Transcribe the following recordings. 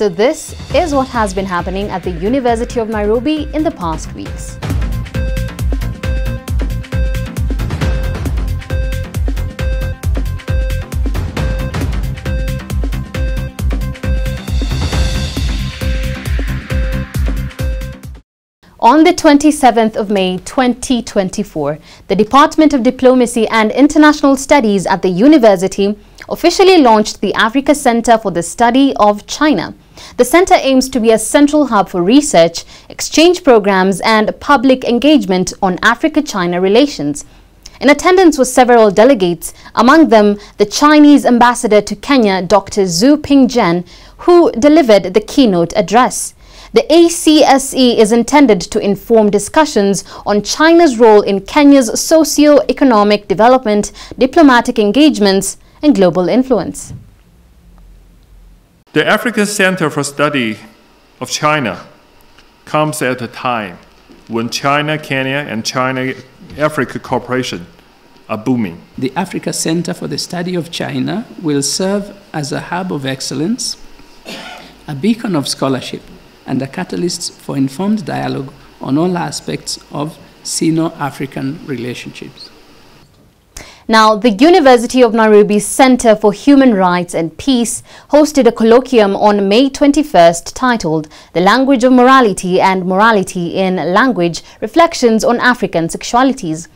So this is what has been happening at the University of Nairobi in the past weeks. On the 27th of May 2024, the Department of Diplomacy and International Studies at the university officially launched the Africa Center for the Study of China. The center aims to be a central hub for research, exchange programs and public engagement on Africa-China relations. In attendance were several delegates, among them the Chinese ambassador to Kenya, Dr. Zhu Pingzhen, who delivered the keynote address. The ACSE is intended to inform discussions on China's role in Kenya's socio-economic development, diplomatic engagements, and global influence. The African Center for Study of China comes at a time when China, Kenya, and China-Africa cooperation are booming. The Africa Center for the Study of China will serve as a hub of excellence, a beacon of scholarship, and a catalyst for informed dialogue on all aspects of Sino-African relationships. Now, the University of Nairobi's Center for Human Rights and Peace hosted a colloquium on May 21st titled The Language of Morality and Morality in Language, Reflections on African Sexualities.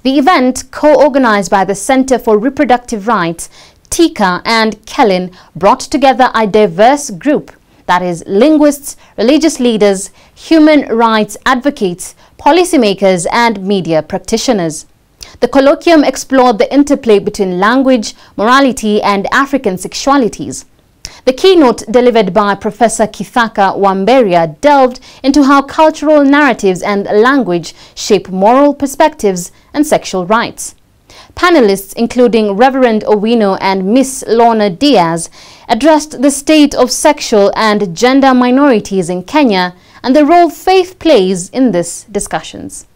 The event, co-organized by the Center for Reproductive Rights, Tika and Kellen, brought together a diverse group, that is, linguists, religious leaders, human rights advocates, policymakers, and media practitioners. The colloquium explored the interplay between language, morality, and African sexualities. The keynote, delivered by Professor Kithaka Wamberia, delved into how cultural narratives and language shape moral perspectives and sexual rights. Panelists, including Reverend Owino and Miss Lorna Diaz, addressed the state of sexual and gender minorities in Kenya and the role faith plays in these discussions.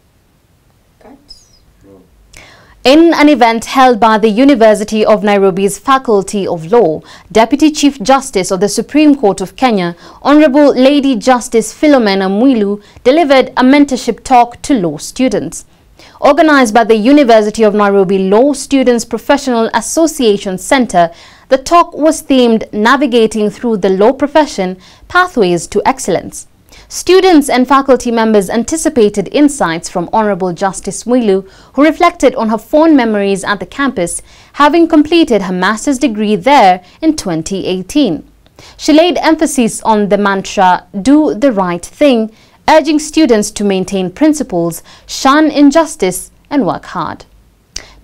In an event held by the University of Nairobi's Faculty of Law, Deputy Chief Justice of the Supreme Court of Kenya, Honorable Lady Justice Philomena Mwilu, delivered a mentorship talk to law students. Organized by the University of Nairobi Law Students Professional Association Center, the talk was themed Navigating Through the Law Profession, Pathways to Excellence. Students and faculty members anticipated insights from Honorable Justice Mwilu, who reflected on her fond memories at the campus, having completed her master's degree there in 2018. She laid emphasis on the mantra, "Do the right thing," urging students to maintain principles, shun injustice, and work hard.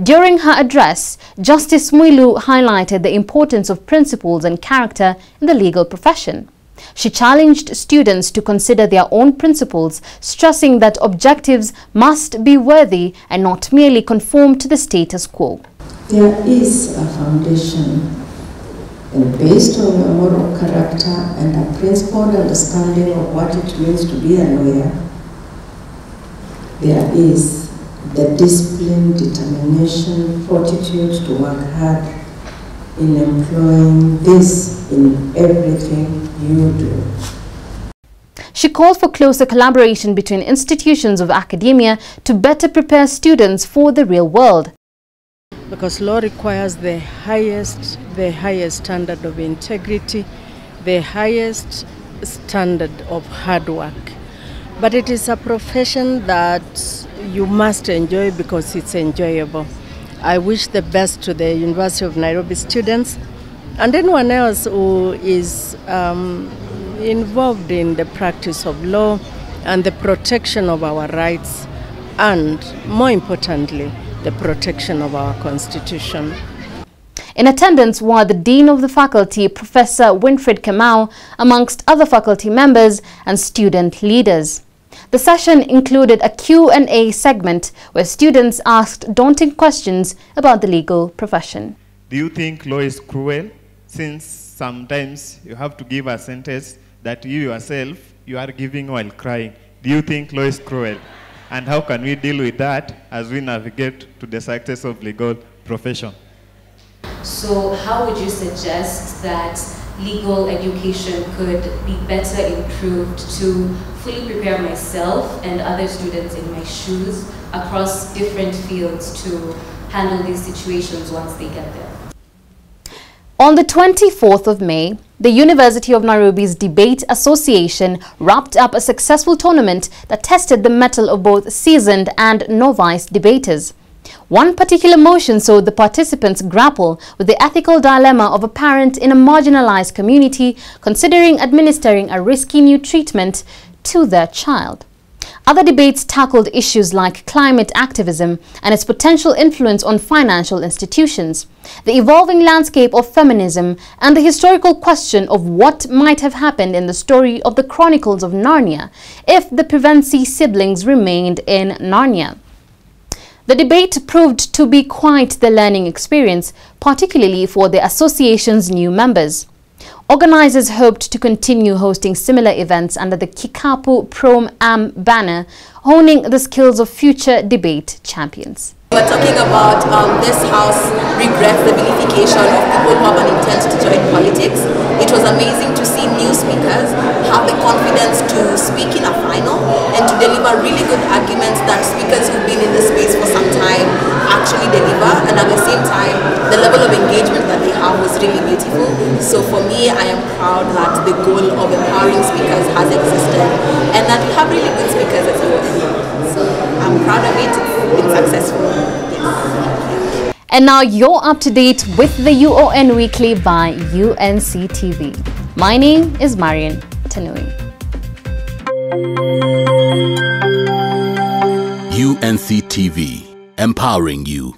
During her address, Justice Mwilu highlighted the importance of principles and character in the legal profession. She challenged students to consider their own principles, stressing that objectives must be worthy and not merely conform to the status quo. There is a foundation, and based on your moral character and a principled understanding of what it means to be a lawyer, there is the discipline, determination, fortitude to work hard in employing this in everything you do. She called for closer collaboration between institutions of academia to better prepare students for the real world. Because law requires the highest standard of integrity, the highest standard of hard work. But it is a profession that you must enjoy because it's enjoyable. I wish the best to the University of Nairobi students and anyone else who is involved in the practice of law and the protection of our rights and, more importantly, the protection of our Constitution. In attendance were the Dean of the Faculty, Professor Winfred Kamau, amongst other faculty members and student leaders. The session included a Q&A segment where students asked daunting questions about the legal profession. Do you think law is cruel, since sometimes you have to give a sentence that you yourself you are giving while crying? Do you think law is cruel? And how can we deal with that as we navigate to the success of legal profession? So how would you suggest that legal education could be better improved to fully prepare myself and other students in my shoes across different fields to handle these situations once they get there. On the 24th of May, the University of Nairobi's Debate Association wrapped up a successful tournament that tested the mettle of both seasoned and novice debaters. One particular motion saw the participants grapple with the ethical dilemma of a parent in a marginalized community considering administering a risky new treatment to their child. Other debates tackled issues like climate activism and its potential influence on financial institutions, the evolving landscape of feminism, and the historical question of what might have happened in the story of the Chronicles of Narnia if the Pevensie siblings remained in Narnia. The debate proved to be quite the learning experience, particularly for the association's new members. Organizers hoped to continue hosting similar events under the Kikapu Prom Am banner, honing the skills of future debate champions. We're talking about this house regrets the vilification of people who have an intent to join politics. It was amazing to see new speakers have the confidence to speak in a final and to deliver really good arguments that speakers who've been in this space for some time actually deliver, and at the same time the level of engagement that they have was really beautiful. So for me, I am proud that the goal of empowering speakers has existed and that we have really good speakers as well. So I'm proud of it. It's been successful. Yes. And now you're up to date with the UON Weekly by UNC TV. My name is Marian Tanui. UNC TV, empowering you.